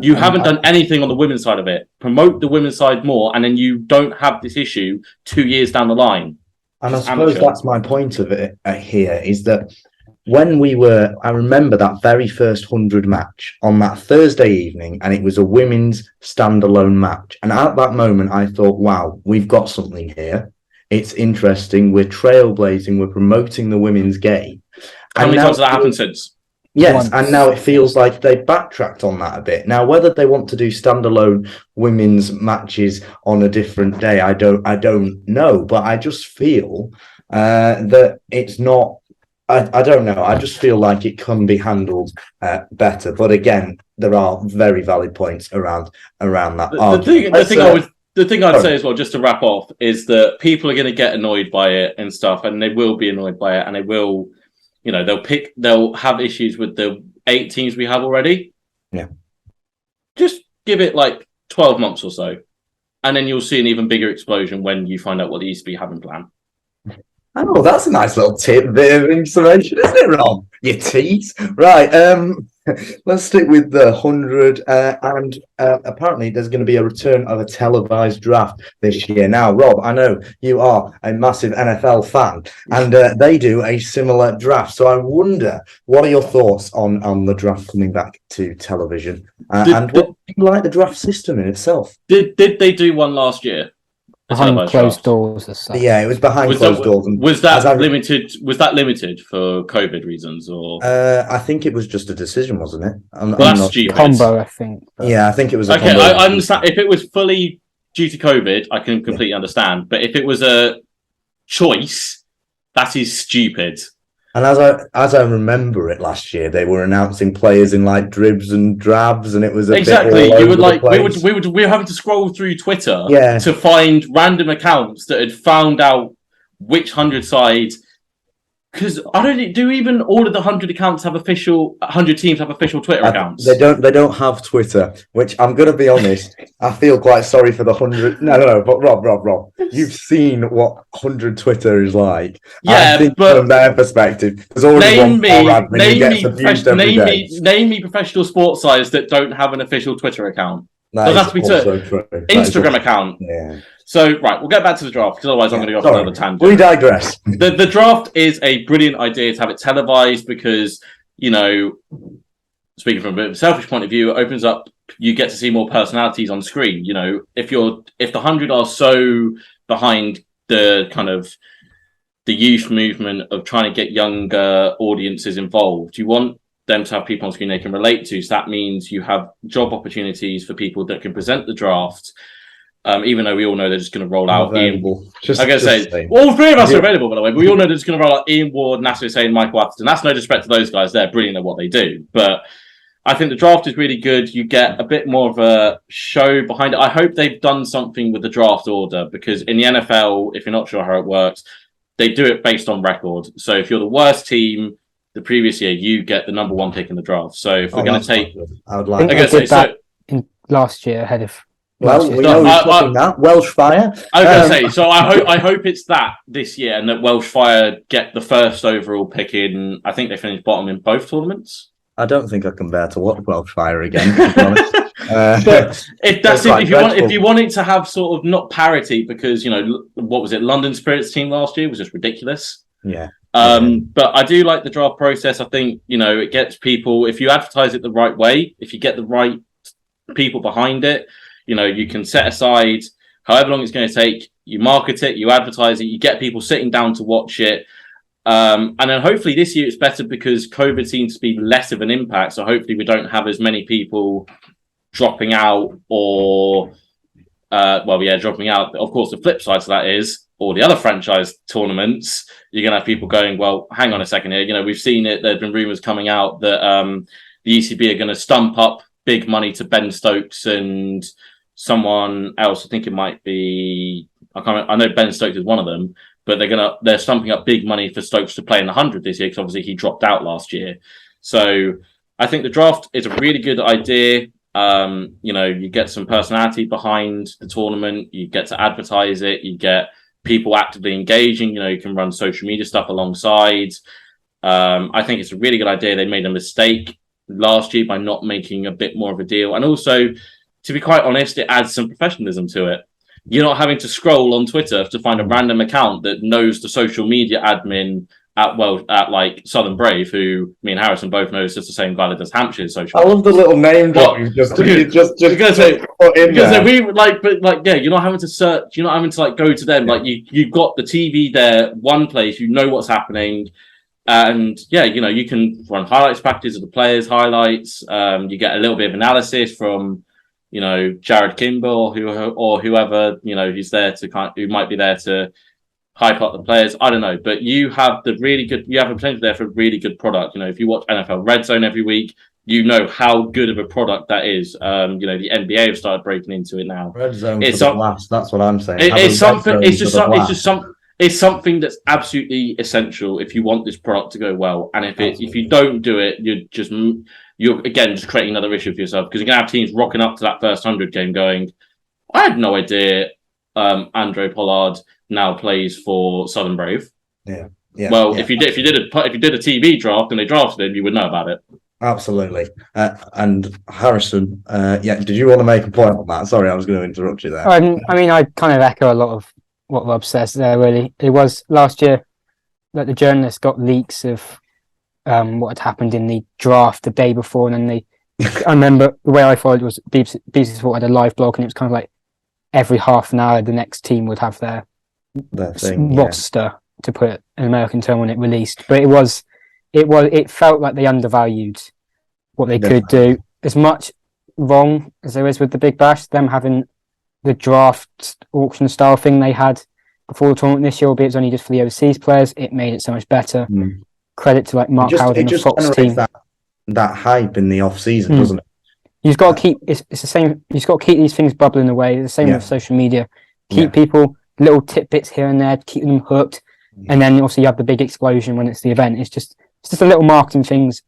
You haven't done anything on the women's side of it. Promote the women's side more, and then you don't have this issue 2 years down the line. And I suppose that's my point of it here, is that I remember that very first 100 match on that Thursday evening, and it was a women's standalone match. And at that moment, I thought, wow, we've got something here. It's interesting. We're trailblazing. We're promoting the women's game. How many times has that happened since? Yes, and now it feels like they backtracked on that a bit. Now, whether they want to do standalone women's matches on a different day, I don't know. But I just feel that it's not. I don't know. I just feel like it can be handled better. But again, there are very valid points around that. The thing I'd say as well, just to wrap off, is that people are going to get annoyed by it and stuff, and they will be annoyed by it, and they will. They'll have issues with the 8 teams we have already. Yeah. Just give it like 12 months or so. And then you'll see an even bigger explosion when you find out what the ECB have in plan. Oh, that's a nice little bit of information, isn't it, Rob? You tease. Right. Let's stick with the 100. And apparently there's going to be a return of a televised draft this year. Now, Rob, I know you are a massive NFL fan, and they do a similar draft. So I wonder, what are your thoughts on the draft coming back to television? What do you like the draft system in itself? Did they do one last year? Behind closed doors, as such. Yeah, it was behind closed doors. Was that limited? Was that limited for COVID reasons, or? I think it was just a decision, wasn't it? That's stupid. Combo, I think. Yeah, I think it was. Okay, I understand. If it was fully due to COVID, I can completely understand. But if it was a choice, that is stupid. And as I remember it last year, they were announcing players in like dribs and drabs, and it was exactly. You would like we were having to scroll through Twitter to find random accounts that had found out which 100 because I don't do even all of the 100 accounts have 100 teams have official Twitter accounts. They don't have Twitter, which I'm going to be honest. I feel quite sorry for the 100. No. But Rob, you've seen what 100 Twitter is like. Yeah, I think but from their perspective, there's already one admin who gets abused every day. Name me professional sports sites that don't have an official Twitter account. That has to be Instagram account. Yeah. So, right, we'll get back to the draft, because otherwise I'm going to go off another tangent. We digress. The draft is a brilliant idea to have it televised because, speaking from a bit of a selfish point of view, it opens up, you get to see more personalities on screen. If the 100 are so behind the kind of the youth movement of trying to get younger audiences involved, you want them to have people on screen they can relate to. So that means you have job opportunities for people that can present the draft. Even though we all know they're just going to roll out Ian Ward. All 3 of us are available, by the way. But we all know they're just going to roll out Ian Ward, Nasser Hussain, Michael Atherton. That's no disrespect to those guys. They're brilliant at what they do. But I think the draft is really good. You get a bit more of a show behind it. I hope they've done something with the draft order, because in the NFL, if you're not sure how it works, they do it based on record. So if you're the worst team the previous year, you get the number 1 pick in the draft. So if we're going to take... I would like that in last year ahead of... Well, we know who's looking that. Welsh Fire. I was going to say, so I hope it's that this year, and that Welsh Fire get the first overall pick in. I think they finished bottom in both tournaments. I don't think I can bear to watch Welsh Fire again, to be honest. But if you want it to have sort of not parity, because what was it? London Spirit's team last year was just ridiculous. Yeah. But I do like the draft process. I think it gets people, if you advertise it the right way, if you get the right people behind it. You can set aside however long it's going to take, you market it, you advertise it, you get people sitting down to watch it. And then hopefully this year it's better because COVID seems to be less of an impact. So hopefully we don't have as many people dropping out or, dropping out. Of course, the flip side to that is all the other franchise tournaments, you're going to have people going, well, hang on a second here. We've seen it. There've been rumours coming out that the ECB are going to stump up big money to Ben Stokes and someone else. I think it might be, I know Ben Stokes is one of them, but they're stumping up big money for Stokes to play in the 100 this year because obviously he dropped out last year. So I think the draft is a really good idea. You get some personality behind the tournament, you get to advertise it, you get people actively engaging, you can run social media stuff alongside. I think it's a really good idea. They made a mistake last year by not making a bit more of a deal. And also, to be quite honest, it adds some professionalism to it. You're not having to scroll on Twitter to find a random account that knows the social media admin at like Southern Brave, who me and Harrison both know is just the same guy that does Hampshire's social. I love the little name drop you just put in there. You're not having to search, you're not having to go to them. Like you've got the TV there, one place, you know what's happening. And yeah, you can run highlights packages of the players' highlights. You get a little bit of analysis from, Jared Kimball or whoever, who's there who might be there to hype up the players. I don't know, but you have you have a potential there for a really good product. If you watch NFL Red Zone every week, you know how good of a product that is. The NBA have started breaking into it now. Red zone for the blast. That's what I'm saying. It's something that's absolutely essential if you want this product to go well. And if you don't do it, you're again just creating another issue for yourself, because you're gonna have teams rocking up to that first 100 game going, I had no idea Andre Pollard now plays for Southern Brave. Yeah. If you did a TV draft and they drafted him, you would know about it. Absolutely. And Harrison, did you want to make a point on that? Sorry, I was going to interrupt you there. I kind of echo a lot of what Rob says there, really. It was last year that the journalists got leaks of what had happened in the draft the day before, and then I remember the way I followed it was BBC Sport had a live blog, and it was kind of like every half an hour the next team would have their roster, to put an American term on it, released. But it felt like they undervalued what they could do. As much wrong as there is with the Big Bash, them having the draft auction style thing they had before the tournament this year, albeit it was only just for the overseas players, it made it so much better. Credit to Mark Howard and the Fox team. That hype in the off season, doesn't it? You've got to keep it's the same. You've got to keep these things bubbling away. It's the same with social media. Keep people little tidbits here and there, keep them hooked, and then also you have the big explosion when it's the event. It's just a little marketing things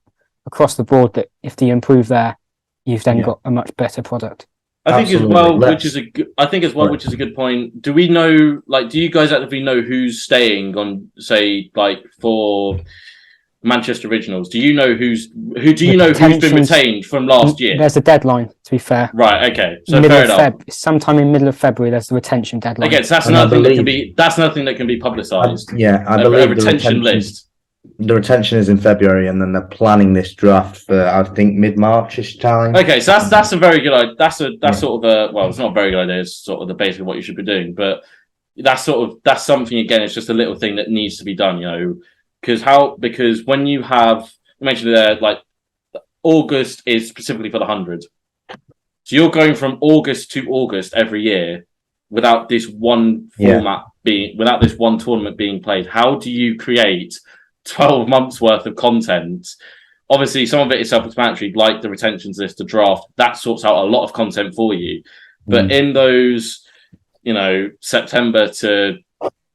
across the board that if you improve there, you've then got a much better product. I think which is a good point. Do we know, do you guys actively know who's staying on, say, for Manchester Originals? Do you know who's been retained from last year? There's a deadline, to be fair. Right, okay. So fair enough. Sometime in middle of February, there's the retention deadline. Okay, so that's another thing that can be publicised. I believe a retention list. The retention is in February, and then they're planning this draft for, I think, mid-March-ish time. Okay, so that's a very good idea. That's sort of it's not a very good idea. It's sort of the basic of what you should be doing, but that's something, again, it's just a little thing that needs to be done, because when you mentioned there, August is specifically for the 100. So you're going from August to August every year without this one without this one tournament being played. How do you create 12 months worth of content? Obviously, some of it is self-explanatory, like the retentions list, the draft. That sorts out a lot of content for you. But in those, September to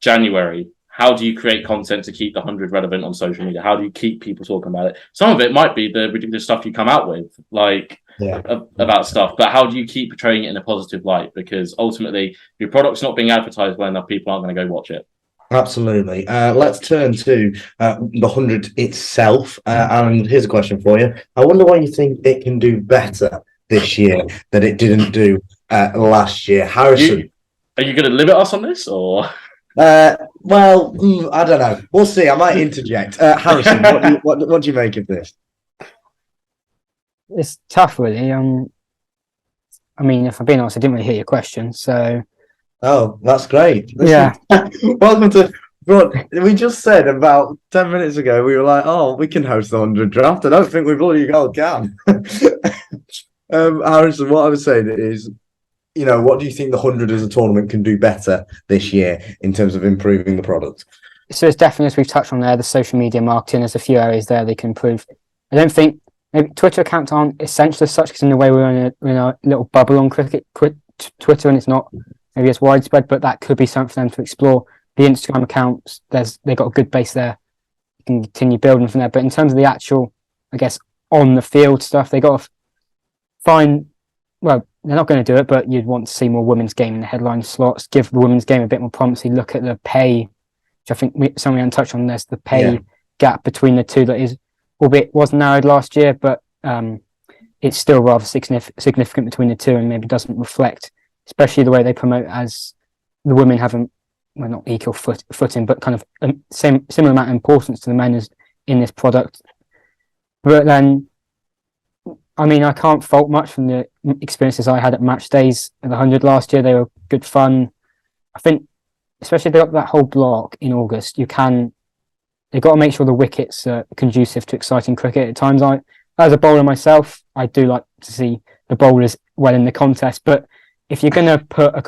January, how do you create content to keep the 100 relevant on social media? How do you keep people talking about it? Some of it might be the ridiculous stuff you come out with, about stuff, but how do you keep portraying it in a positive light? Because ultimately, if your product's not being advertised well enough, people aren't going to go watch it. Absolutely. Let's turn to the 100 itself. And here's a question for you. I wonder why you think it can do better this year than it didn't do last year. Harrison. Are you going to limit us on this, or? I don't know. We'll see. I might interject. Harrison, what do you make of this? It's tough, really. If I'm being honest, I didn't really hear your question, so. Oh, that's great. Yeah. Welcome to. We just said about 10 minutes ago, we were like, we can host the 100 draft. I don't think we bloody can. Harrison, what I was saying is, what do you think the 100 as a tournament can do better this year in terms of improving the product? So it's definitely, as we've touched on there, the social media marketing, there's a few areas there they can improve. I don't think maybe Twitter accounts aren't essential as such, because in a way we're in a little bubble on Twitter, and it's not maybe as widespread, but that could be something for them to explore. The Instagram accounts, they got a good base there. You can continue building from there. But in terms of the actual, I guess, on the field stuff, they got to find. Well, they're not going to do it, but you'd want to see more women's game in the headline slots. Give the women's game a bit more prominency. Look at the pay, which I think something we haven't touched on. There's the pay gap between the two that is, albeit was narrowed last year, but it's still rather significant between the two, and maybe doesn't reflect, especially the way they promote as the women haven't, well, not equal footing, but kind of similar amount of importance to the men as in this product. But then, I can't fault much from the experiences I had at match days at the 100 last year. They were good fun. I think, especially if they got that whole block in August, there's they've got to make sure the wickets are conducive to exciting cricket. At times, as a bowler myself, I do like to see the bowlers well in the contest. But if you're going to put a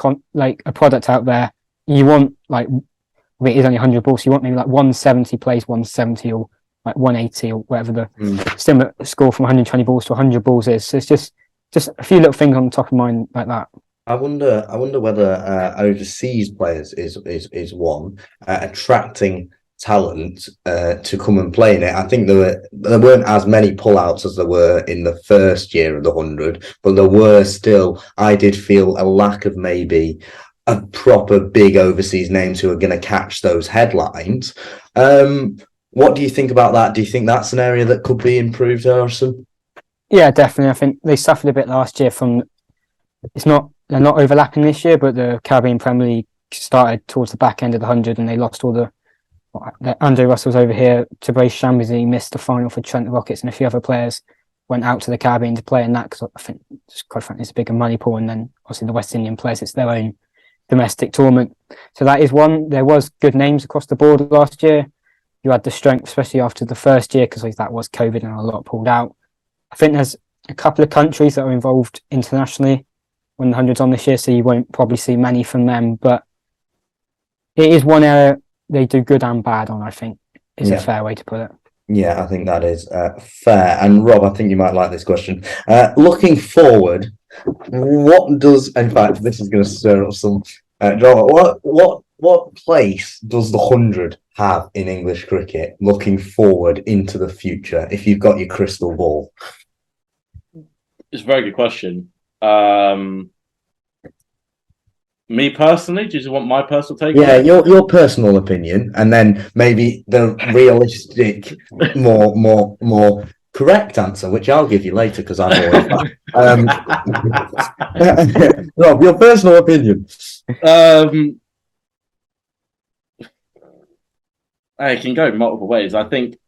product out there, you want it is only 100 balls. So you want maybe 170 plays 170 or 180 or whatever the similar score from 120 balls to 100 balls is. So it's just a few little things on the top of mind like that. I wonder whether overseas players is one attracting talent to come and play in it. I think there weren't as many pullouts as there were in the first year of the 100, but there were still. I did feel a lack of maybe a proper big overseas names who are going to catch those headlines. What do you think about that? Do you think that's an area that could be improved, Harrison? Yeah, definitely. I think they suffered a bit last year from. They're not overlapping this year, but the Caribbean Premier League started towards the back end of the 100 and they lost all the Andre Russell's over here. Tabraiz Shambazi missed the final for Trent Rockets, and a few other players went out to the Caribbean to play in that because I think, quite frankly, it's a bigger money pool. And then obviously the West Indian players, it's their own domestic tournament. So that is one. There was good names across the board last year. You had the strength, especially after the first year, because that was COVID and a lot pulled out. I think there's a couple of countries that are involved internationally when the 100's on this year, so you won't probably see many from them. But it is one area they do good and bad on, I think, is a fair way to put it. Yeah, I think that is fair. And Rob, I think you might like this question. Looking forward, in fact, this is going to stir up some drama. What place does the 100 have in English cricket looking forward into the future, if you've got your crystal ball? It's a very good question. Me personally, do you want my personal take? Yeah, your personal opinion, and then maybe the realistic, more correct answer, which I'll give you later because I'm always Rob, your personal opinion. It can go multiple ways. I think,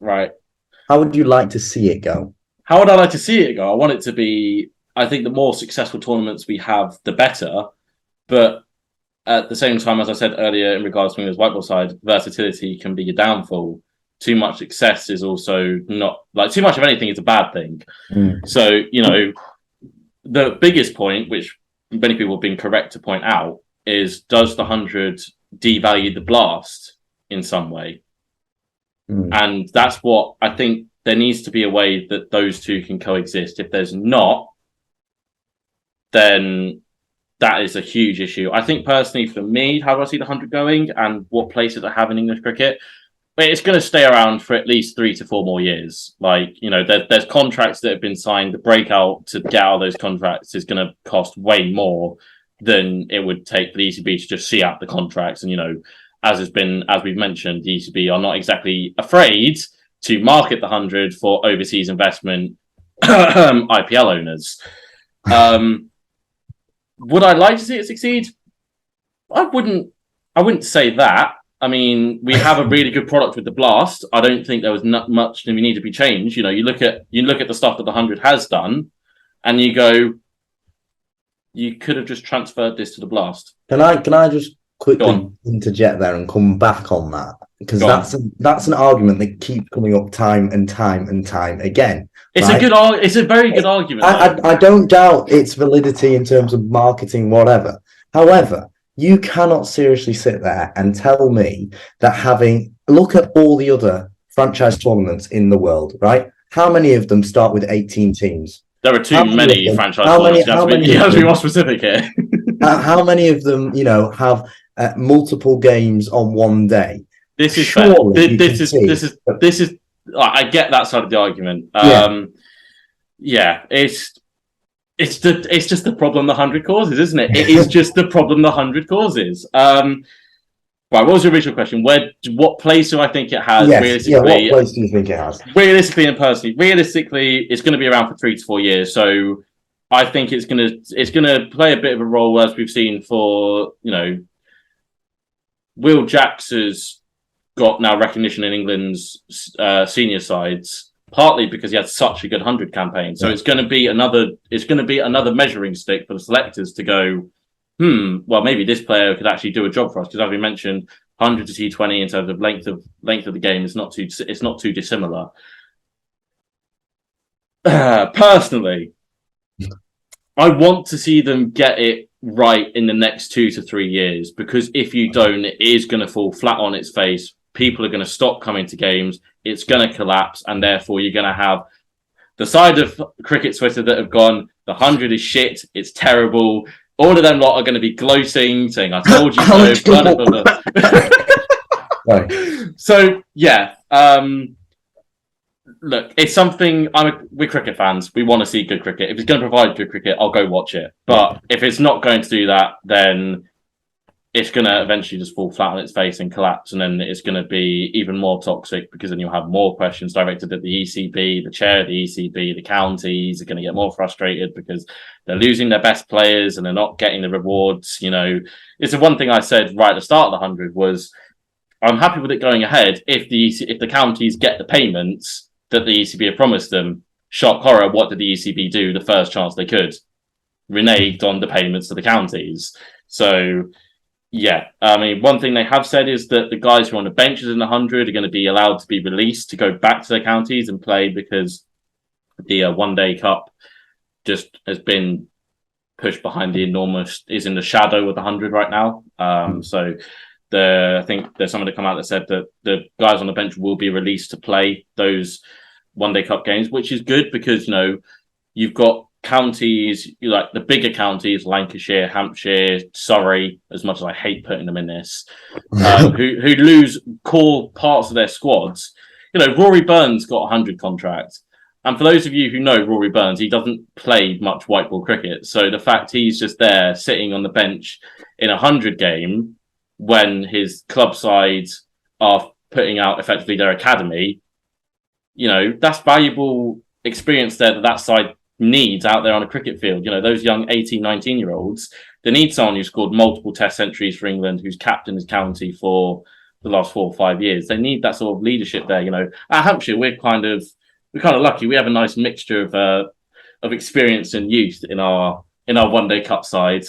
right. How would you like to see it go? How would I like to see it go? I want it to be, I think the more successful tournaments we have, the better. But at the same time, as I said earlier, in regards to England's white ball side, versatility can be your downfall. Too much success is also not, too much of anything is a bad thing. So, the biggest point, which many people have been correct to point out, is does the 100 devalue the blast in some way? And that's what I think. There needs to be a way that those two can coexist. If there's not, then that is a huge issue. I think personally, for me, how do I see the 100 going and what place does it have in English cricket? It's going to stay around for at least 3 to 4 more years. There's contracts that have been signed. The breakout to get out of those contracts is going to cost way more than it would take for the ECB to just see out the contracts. And, as we've mentioned, the ECB are not exactly afraid to market the 100 for overseas investment IPL owners. Would I like to see it succeed? I wouldn't say that. I mean, we have a really good product with the Blast. I don't think there was not much that we need to be changed. You look at the stuff that the 100 has done, and you go, you could have just transferred this to the Blast. Can I just quickly interject there and come back on that? Because that's an argument that keeps coming up time and time again. It's right? It's a very good argument. I don't doubt its validity in terms of marketing, whatever. However, you cannot seriously sit there and tell me that look at all the other franchise tournaments in the world, right? How many of them start with 18 teams? There are too many franchise tournaments. You have to be more specific here. How many of them, have multiple games on one day? This is this is. I get that side of the argument. It's just the problem the 100 causes, isn't it? It is just the problem the 100 causes. Right, what was your original question? What place do I think it has? Realistically, what place do you think it has? Realistically and personally, it's going to be around for 3 to 4 years. So I think it's going to play a bit of a role, as we've seen for Will Jacks has got now recognition in England's senior sides, partly because he had such a good 100 campaign. So it's going to be another measuring stick for the selectors to go, well, maybe this player could actually do a job for us. Because as we mentioned, 100 to T20 in terms of length of the game is not too dissimilar. Personally, I want to see them get it right in the next 2 to 3 years, because if you don't, it is going to fall flat on its face. People are going to stop coming to games. It's going to collapse, and therefore you're going to have the side of cricket Twitter that have gone, the 100 is shit, it's terrible. All of them lot are going to be gloating, saying, I told you so. Blah, blah, blah. So, yeah. Look, it's something, we're cricket fans. We want to see good cricket. If it's going to provide good cricket, I'll go watch it. But if it's not going to do that, then it's going to eventually just fall flat on its face and collapse. And then it's going to be even more toxic, because then you'll have more questions directed at the ECB, the chair of the ECB, the counties are going to get more frustrated because they're losing their best players and they're not getting the rewards. You know, it's the one thing I said right at the start of the 100 was, I'm happy with it going ahead if the counties get the payments that the ECB have promised them. Shock horror, what did the ECB do the first chance they could? Reneged on the payments to the counties. So, yeah, I mean, one thing they have said is that the guys who are on the benches in the 100 are going to be allowed to be released to go back to their counties and play, because the One Day Cup just has been pushed behind is in the shadow of the 100 right now. So I think there's someone to come out that said that the guys on the bench will be released to play those One Day Cup games, which is good, because, you know, you've got counties, like the bigger counties, Lancashire, Hampshire, Surrey, as much as I hate putting them in this, who lose core parts of their squads. You know, Rory Burns got a 100 contract. And for those of you who know Rory Burns, he doesn't play much white ball cricket. So the fact he's just there sitting on the bench in a 100 game when his club sides are putting out effectively their academy, you know, that's valuable experience there that side needs out there on a cricket field. You know, those young 18, 19-year-olds, they need someone who's scored multiple test centuries for England, who's captained his county for the last 4 or 5 years. They need that sort of leadership there. You know, at Hampshire, we're kind of lucky. We have a nice mixture of experience and youth in our One Day Cup side.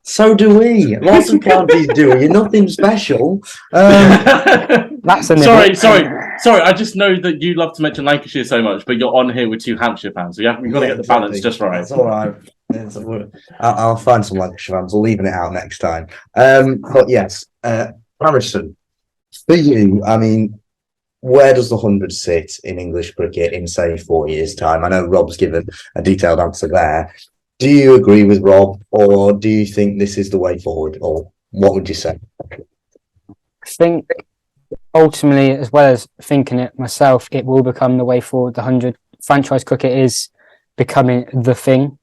So do we. Lots of counties do. You're nothing special. That's Sorry. I just know that you love to mention Lancashire so much, but you're on here with 2 Hampshire fans. So you've got to get the balance just right. That's all right. I'll find some Lancashire fans. We're leaving it out next time. But yes, Harrison, for you, I mean, where does the 100 sit in English cricket in, say, 4 years' time? I know Rob's given a detailed answer there. Do you agree with Rob, or do you think this is the way forward, or what would you say? I think ultimately, as well as thinking it myself, it will become the way forward. The 100 franchise cricket is becoming the thing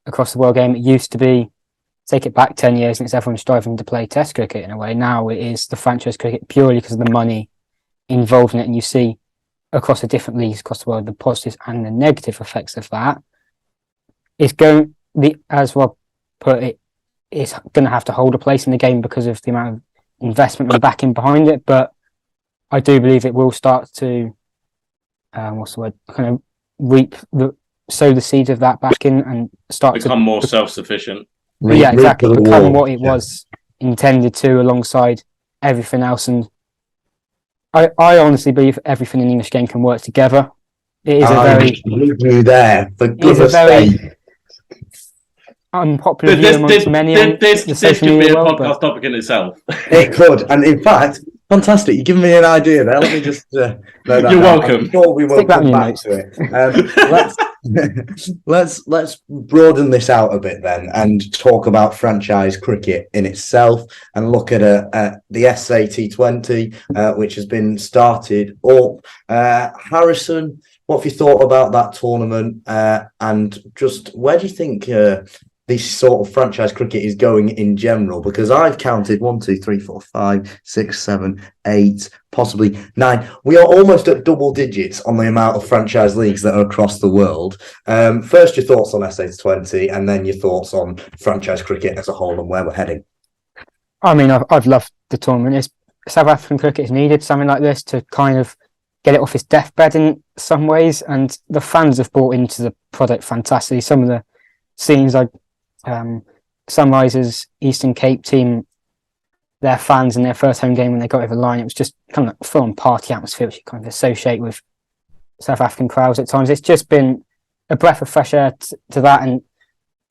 across the world game. It used to be, take it back 10 years, and it's everyone striving to play test cricket in a way. Now it is the franchise cricket purely because of the money involved in it, and you see across the different leagues across the world the positives and the negative effects of that. It's going, as Rob put it, it's going to have to hold a place in the game because of the amount of investment and backing behind it. But I do believe it will start to, kind of sow the seeds of that backing and start become more self-sufficient. Yeah, exactly. Become what it was intended to, alongside everything else. And I honestly believe everything in the English game can work together. It is unpopular view amongst many. This could be a podcast topic in itself. It could, and in fact, fantastic. You're giving me an idea there. Let me just. You're welcome. I'm sure we will come back to it. Let's broaden this out a bit then, and talk about franchise cricket in itself, and look at the SA T20, which has been started up. Harrison, what have you thought about that tournament, and just where do you think this sort of franchise cricket is going in general? Because I've counted 1, 2, 3, 4, 5, 6, 7, 8, possibly 9. We are almost at double digits on the amount of franchise leagues that are across the world. First, your thoughts on SA20, and then your thoughts on franchise cricket as a whole and where we're heading. I mean, I've loved the tournament. South African cricket has needed something like this to kind of get it off its deathbed in some ways, and the fans have bought into the product fantastically. Some of the scenes, like Sunrisers Eastern Cape team their fans in their first home game when they got over the line. It was just kind of like full-on party atmosphere, which you kind of associate with South African crowds at times. It's just been a breath of fresh air to that, and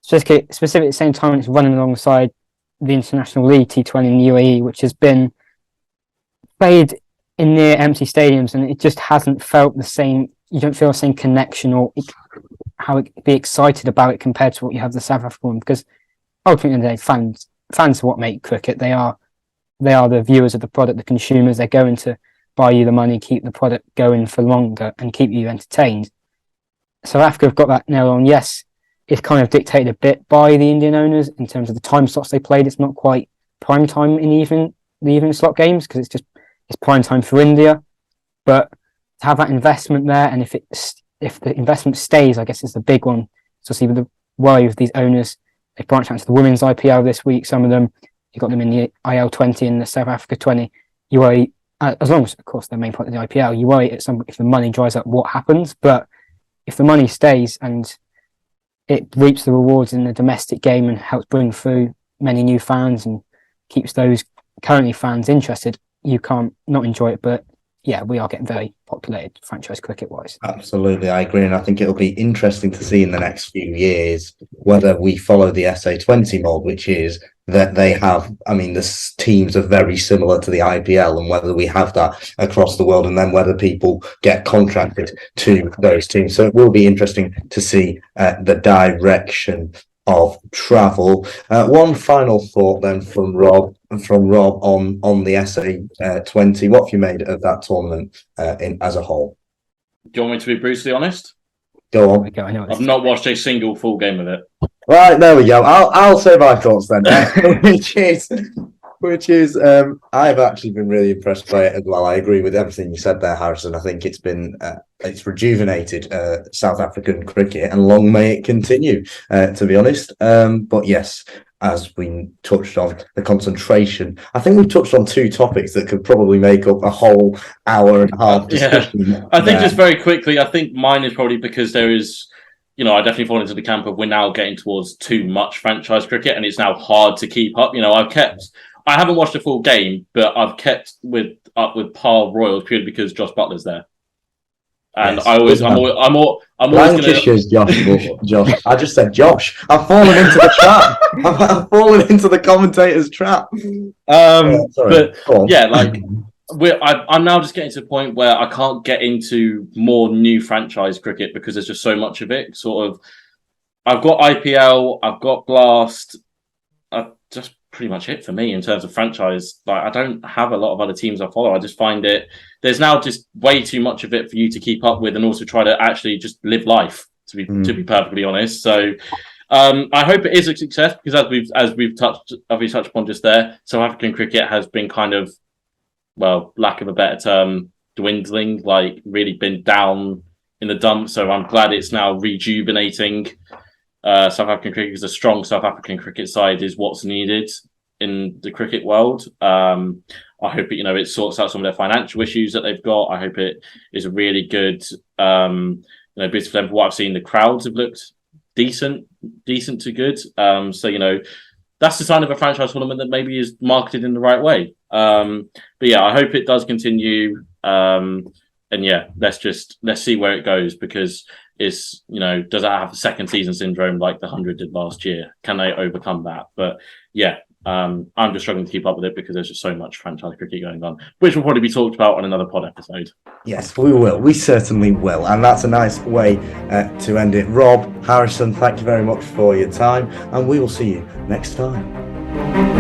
specifically at the same time it's running alongside the International League T20 in the UAE, which has been played in near empty stadiums, and it just hasn't felt the same. You don't feel the same connection or how it be excited about it compared to what you have the South African one, because ultimately in the day, fans are what make cricket. They are the viewers of the product, the consumers. They're going to buy you the money, keep the product going for longer and keep you entertained. South Africa have got that nailed on. Yes, it's kind of dictated a bit by the Indian owners in terms of the time slots they played. It's not quite prime time in the evening slot games because it's prime time for India. But to have that investment there, and if the investment stays, I guess is the big one. So see with the worry of these owners, they branched out to the women's IPL this week. Some of them, you got them in the IL 20 and the South Africa 20. You worry, as long as of course their main point of the IPL, you worry if the money dries up, what happens. But if the money stays and it reaps the rewards in the domestic game and helps bring through many new fans and keeps those currently fans interested, you can't not enjoy it. But yeah, we are getting very populated franchise cricket-wise. Absolutely, I agree, and I think it'll be interesting to see in the next few years whether we follow the SA20 mold, which is that they have, the teams are very similar to the IPL, and whether we have that across the world, and then whether people get contracted to those teams. So it will be interesting to see the direction of travel. One final thought then from Rob on the SA20. What have you made of that tournament as a whole? Do you want me to be brutally honest? Go on. I've not watched a single full game of it. Right, there we go. I'll say my thoughts then, which is I've actually been really impressed by it as well. I agree with everything you said there, Harrison. I think it's been it's rejuvenated South African cricket, and long may it continue, to be honest. But yes, as we touched on, the concentration. I think we've touched on two topics that could probably make up a whole hour and a half discussion. Yeah. I think just very quickly, I think mine is probably because there is, I definitely fall into the camp of we're now getting towards too much franchise cricket, and it's now hard to keep up. I haven't watched a full game, but I've kept up with par Royals purely because Josh Butler's there. And yes, I'm always Lancashire's Josh. I just said Josh. I've fallen into the trap. I've fallen into the commentator's trap. But yeah, I'm now just getting to the point where I can't get into more new franchise cricket because there's just so much of it. Sort of, I've got IPL, I've got Blast. Just pretty much it for me in terms of franchise. I don't have a lot of other teams I follow. I just find there's now just way too much of it for you to keep up with, and also try to actually just live life. To be perfectly honest, so I hope it is a success because as we've touched upon just there, South African cricket has been kind of, well, lack of a better term, dwindling. Really been down in the dumps. So I'm glad it's now rejuvenating. South African cricket, because a strong South African cricket side is what's needed in the cricket world. I hope it sorts out some of their financial issues that they've got. I hope it is a really good bit for them. For what I've seen, the crowds have looked decent to good. So that's the sign of a franchise tournament that maybe is marketed in the right way. But yeah, I hope it does continue. And yeah, let's see where it goes, because does it have second season syndrome like the 100 did last year? Can they overcome that? But yeah, I'm just struggling to keep up with it because there's just so much franchise cricket going on, which will probably be talked about on another pod episode. Yes, we will. We certainly will. And that's a nice way to end it. Rob, Harrison, thank you very much for your time, and we will see you next time.